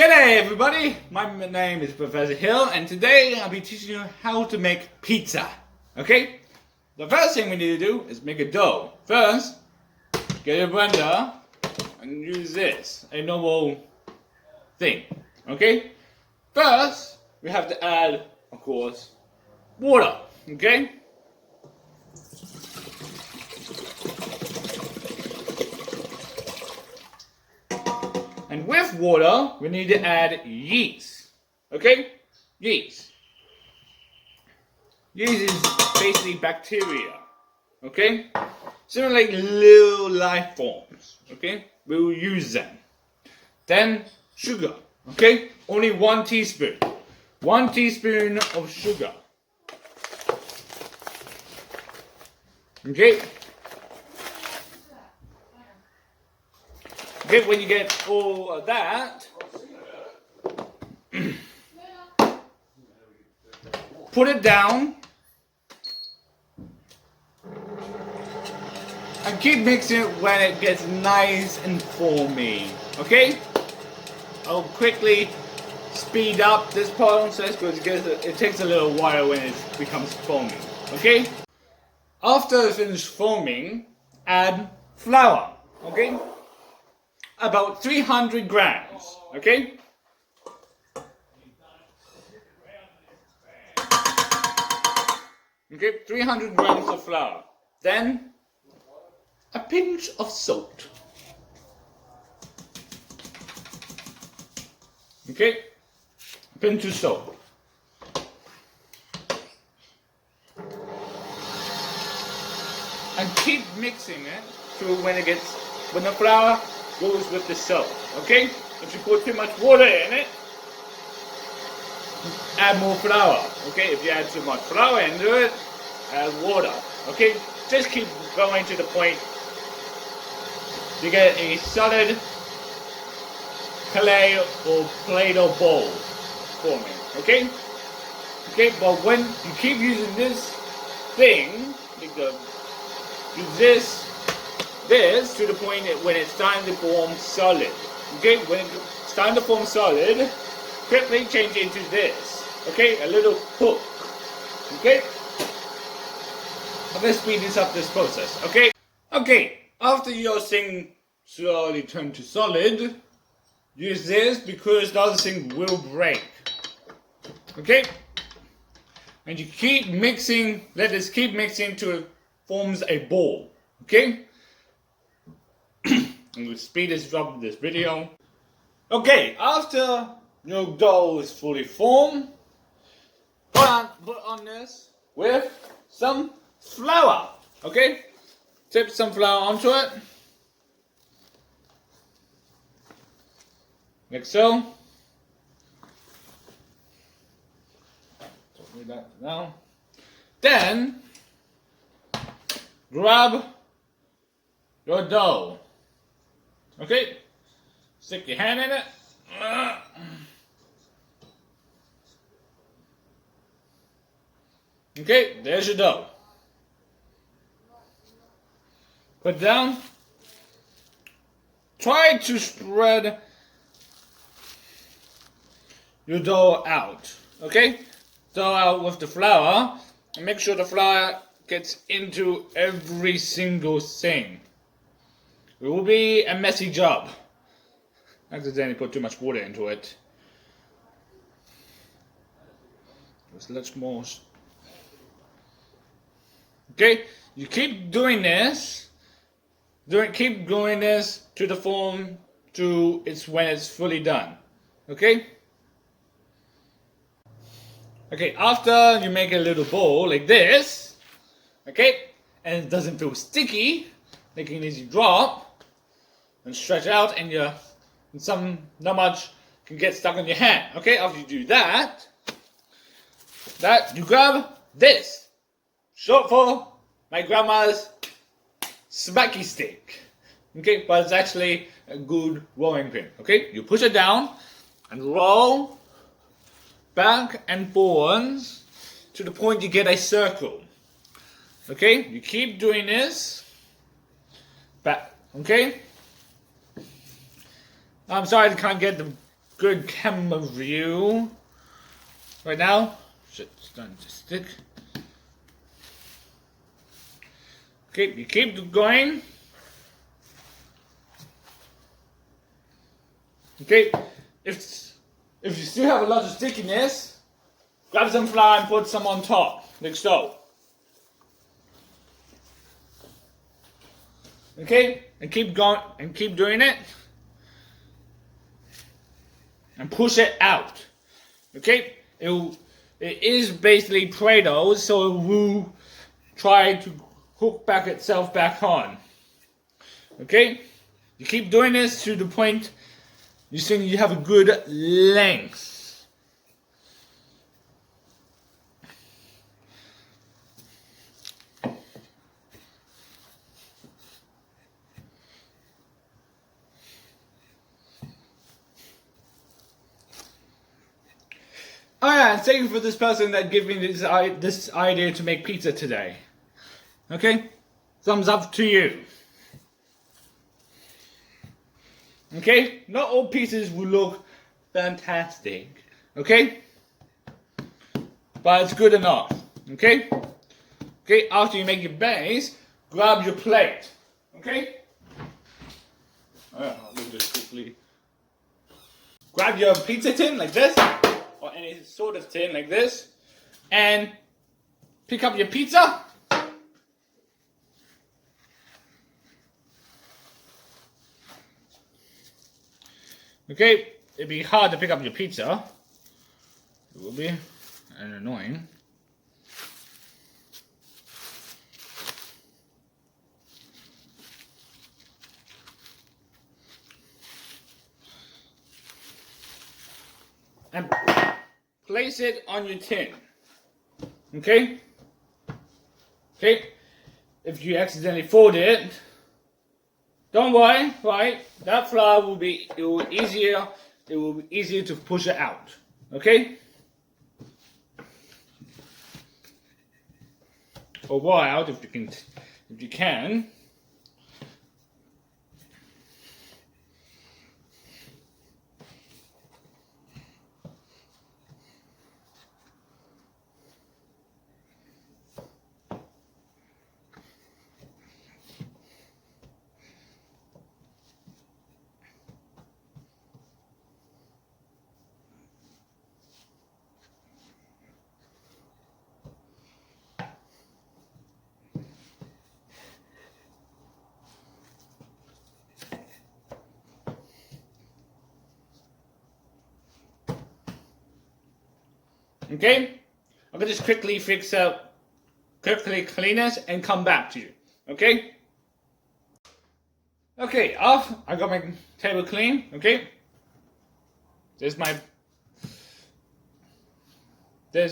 G'day everybody, my name is Professor Hill and today I'll be teaching you how to make pizza. Okay? The first thing we need to do is make a dough. First, get a blender and use this, a normal thing. Okay? First, we have to add, of course, water. Okay? And with water, we need to add yeast. Okay? Yeast. Yeast is basically bacteria. Okay? Similar like little life forms. Okay? We'll use them. Then sugar. Okay? Only 1 teaspoon. 1 teaspoon of sugar. Okay? Okay, when you get all of that, put it down and keep mixing it when it gets nice and foamy. Okay? I'll quickly speed up this process because it takes a little while when it becomes foamy. Okay? After it's finished foaming, add flour. Okay? About 300 grams, okay? Okay, 300 grams of flour. Then, a pinch of salt. Okay, a pinch of salt. And keep mixing it to when the flour goes with the salt, okay? If you put too much water in it, add more flour, okay? If you add too much flour into it, add water, okay? Just keep going to the point you get a solid clay or Play-Doh bowl forming, okay? Okay, but when you keep using this thing, use this to the point that when it's starting to form solid. Okay, when it's starting to form solid, quickly change into this. Okay, a little hook. Okay, I'm gonna speed this process. Okay, after your thing slowly turn to solid, use this because the other thing will break. Okay, and you keep mixing. Let this keep mixing till it forms a ball. Okay. I'm going to speed up this video. Okay, after your dough is fully formed, put on this with some flour. Okay, tip some flour onto it, like so. Just that now. Then grab your dough. Okay, stick your hand in it. Okay, there's your dough. Put it down. Try to spread your dough out. Okay, dough out with the flour, and make sure the flour gets into every single thing. It will be a messy job. I accidentally put too much water into it. Just let's more. Okay, you keep doing this. Keep doing this to the form when it's fully done. Okay. Okay, after you make a little bowl like this, okay, and it doesn't feel sticky, making an easy drop. And stretch out, and not much can get stuck on your hand. Okay, after you do that, you grab this, short for my grandma's smacky stick. Okay, but it's actually a good rolling pin. Okay, you push it down and roll back and forwards to the point you get a circle. Okay, you keep doing this. Back. Okay. I'm sorry I can't get the good camera view right now. Shit's starting to stick. Okay, you keep going. Okay, if you still have a lot of stickiness, grab some flour and put some on top, like so. Okay, and keep going and keep doing it. And push it out. Okay? It is basically Play-Doh, so it will try to hook back itself back on. Okay? You keep doing this to the point you think you have a good length. Oh yeah, and thank you for this person that gave me this idea to make pizza today. Okay? Thumbs up to you. Okay? Not all pizzas will look fantastic. Okay? But it's good enough. Okay? Okay, after you make your base, grab your plate. Okay? I'll do this quickly. Grab your pizza tin like this. Or any sort of tin like this, and pick up your pizza. Okay, it'd be hard to pick up your pizza. It will be, and annoying. And place it on your tin. Okay? Okay? If you accidentally fold it, don't worry, right? That flour will be easier to push it out. Okay? Or roll out if you can. Okay? I'm gonna just quickly clean it and come back to you. Okay? Okay, off. I got my table clean. Okay? There's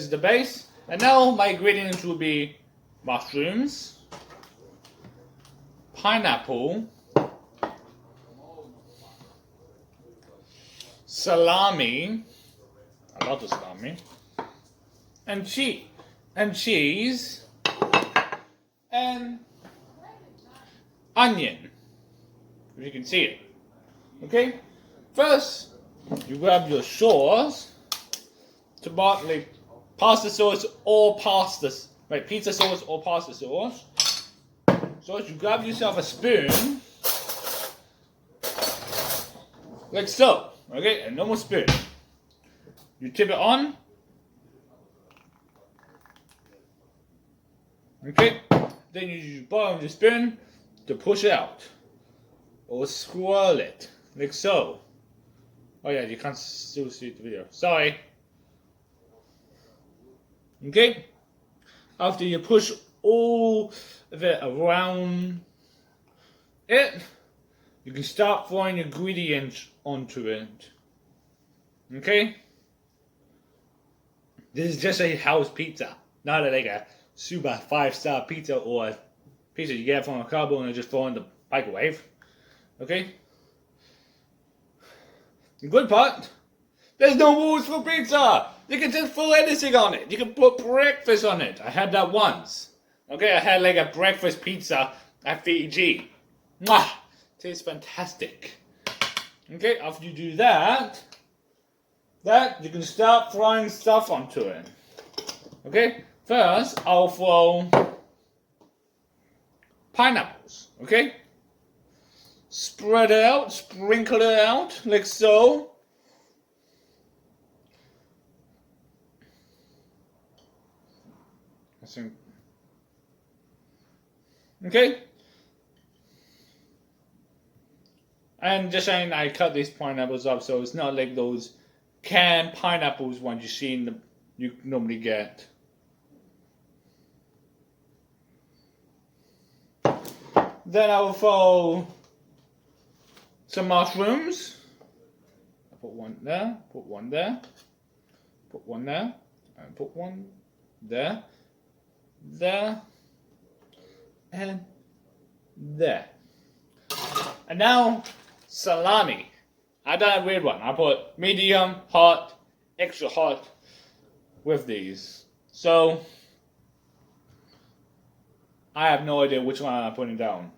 the base. And now my ingredients will be mushrooms, pineapple, salami, a lot of salami, and cheese, and onion, if you can see it. Okay? First, you grab your sauce, tomato, pasta sauce or pizza sauce or pasta sauce. So you grab yourself a spoon, like so, okay? A normal spoon. You tip it on. Okay? Then you use the bottom of the spoon to push it out. Or swirl it, like so. Oh yeah, you can't still see the video. Sorry. Okay? After you push all of it around it, you can start throwing ingredients onto it. Okay? This is just a house pizza, not like a super 5-star pizza or a pizza you get from a cardboard and just throw in the microwave. Okay? The good part, there's no rules for pizza. You can just throw anything on it. You can put breakfast on it. I had that once. Okay, I had like a breakfast pizza at Fiji. Mwah! Tastes fantastic. Okay, after you do that, that, you can start throwing stuff onto it. Okay, first I'll throw pineapples. Okay, spread it out, sprinkle it out like so. Okay, and just saying, I cut these pineapples up so it's not like those canned pineapples ones you normally get. Then I will throw some mushrooms. I put one there, put one there, put one there, and put one there, there, and there. And now, salami. I done a weird one. I put medium, hot, extra hot with these. So, I have no idea which one I'm putting down.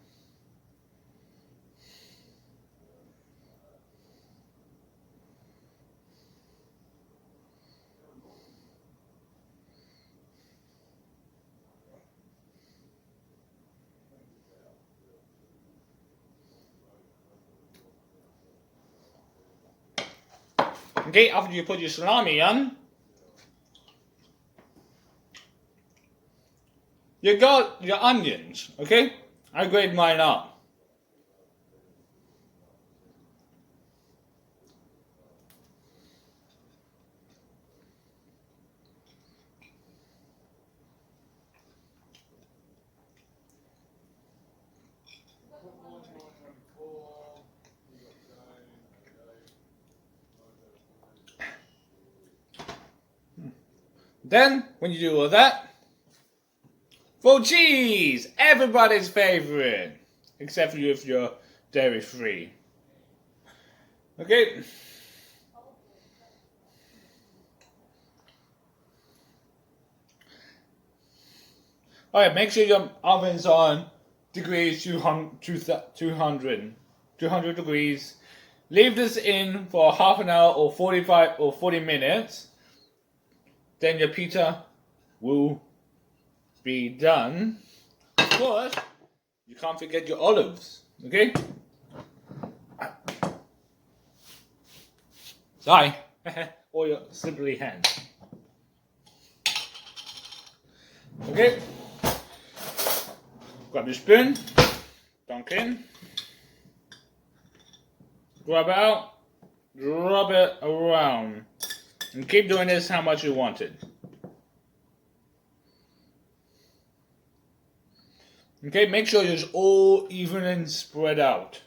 Okay, after you put your salami on, you got your onions, okay? I grade mine up. Then, when you do all that, throw cheese! Everybody's favorite! Except for you if you're dairy free. Okay? Alright, make sure your oven's on degrees 200 degrees. Leave this in for half an hour or 45 or 40 minutes. Then your pizza will be done. Of course, you can't forget your olives, okay? Sorry, or your slippery hands. Okay, grab your spoon, dunk in, grab it out, rub it around. And keep doing this how much you want it. Okay, make sure it's all even and spread out.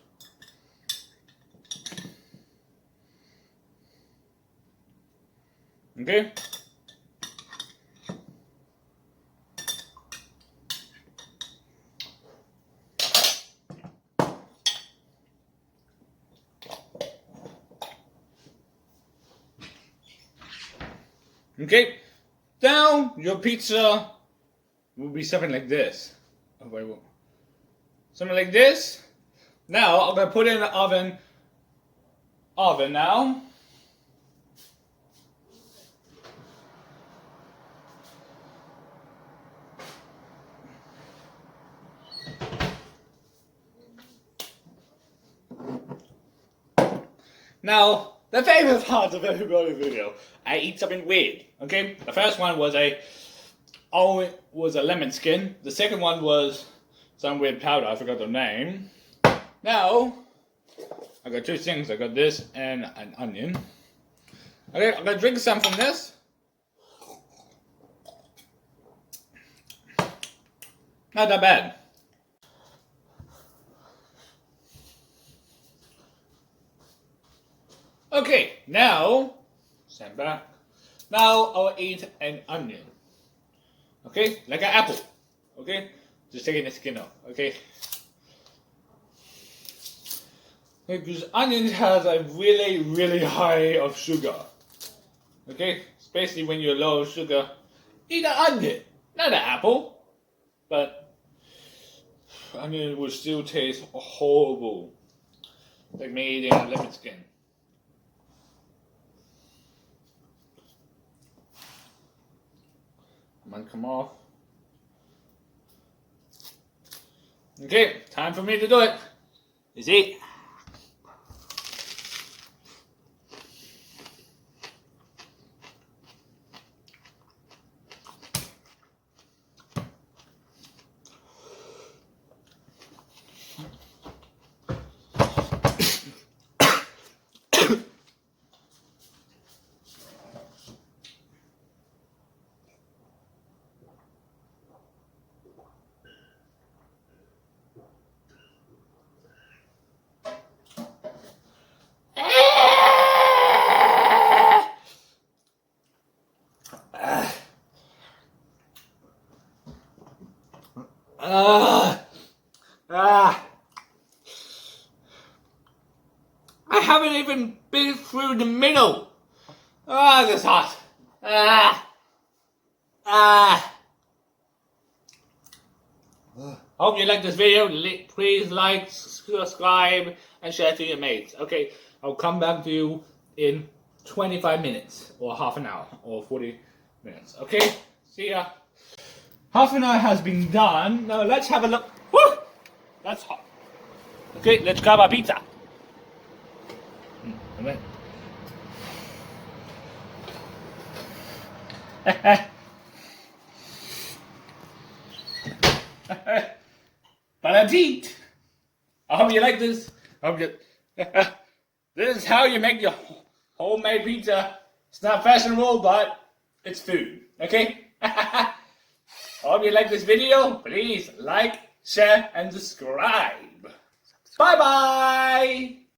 Okay? Okay, now your pizza will be something like this. Oh, wait, something like this. Now I'm gonna put it in the oven. Now. Now, the favorite part of everybody's video, I eat something weird. Okay, the first one was a lemon skin. The second one was some weird powder. I forgot the name. Now, I got two things. I got this and an onion. Okay, I'm gonna drink some from this. Not that bad. Okay, now, stand back. Now I'll eat an onion. Okay, like an apple. Okay, just taking the skin off. Okay. Because onion has a really high of sugar. Okay, especially when you're low sugar, eat an onion, not an apple. But onion will still taste horrible, like me eating a lemon skin. Might come off. Okay, time for me to do it. You see? I haven't even been through the middle. This is hot. Hope you like this video. Please like, subscribe, and share to your mates. Okay, I'll come back to you in 25 minutes, or half an hour, or 40 minutes. Okay, see ya. Half an hour has been done. Now let's have a look. Woo! That's hot. Okay, let's grab our pizza. Wait. Bon appetit! I hope you like this. I hope you. This is how you make your homemade pizza. It's not fashionable, but it's food. Okay? I hope you like this video. Please like, share, and subscribe. Bye bye!